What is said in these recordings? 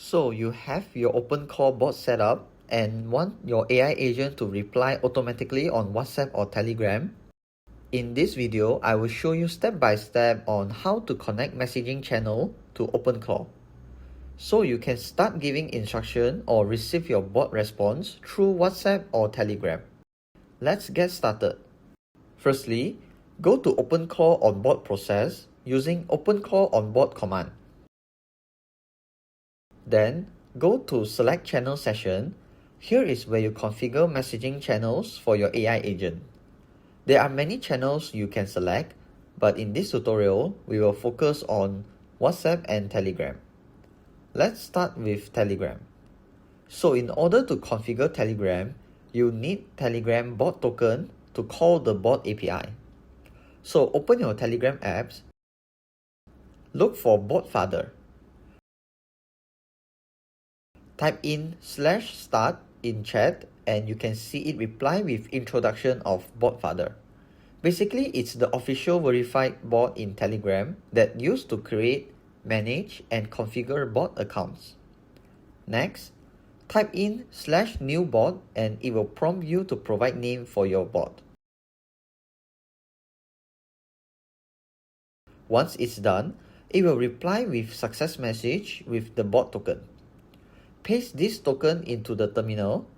So you have your openclaw bot set up and want your AI agent to reply automatically on WhatsApp or Telegram. In this video, I will show you step by step on how to connect messaging channel to openclaw. So you can start giving instruction or receive your bot response through WhatsApp or Telegram. Let's get started. Firstly, go to openclaw on bot process using openclaw on bot command. Then, go to Select Channel Session. Here is where you configure messaging channels for your AI agent. There are many channels you can select, but in this tutorial, we will focus on WhatsApp and Telegram. Let's start with Telegram. So in order to configure Telegram, you need Telegram bot token to call the bot API. So open your Telegram apps, look for bot father. Type in /start in chat and you can see it reply with introduction of bot father. Basically, it's the official verified bot in Telegram that used to create, manage, and configure bot accounts. Next, type in /new bot and it will prompt you to provide name for your bot. Once it's done, it will reply with success message with the bot token. Paste this token into the terminal,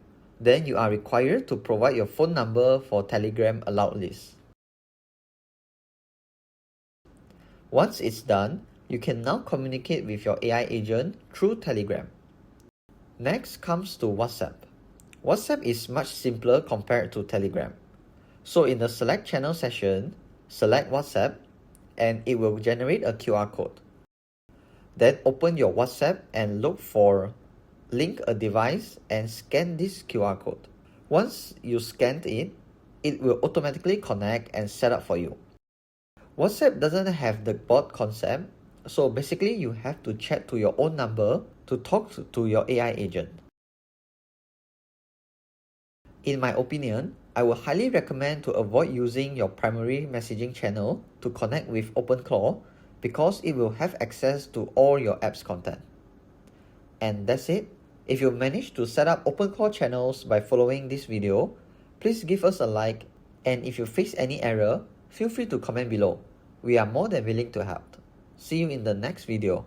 then you are required to provide your phone number for Telegram allowed list. Once it's done, you can now communicate with your AI agent through Telegram. Next comes to WhatsApp. WhatsApp is much simpler compared to Telegram. So in the Select Channel session, select WhatsApp and it will generate a QR code. Then open your WhatsApp and look for link a device and scan this QR code. Once you scanned it, it will automatically connect and set up for you. WhatsApp doesn't have the bot concept, so basically you have to chat to your own number to talk to your AI agent. In my opinion, I would highly recommend to avoid using your primary messaging channel to connect with openclaw because it will have access to all your app's content. And that's it. If you managed to set up openclaw channels by following this video, please give us a like, and if you face any error, feel free to comment below. We are more than willing to help. See you in the next video.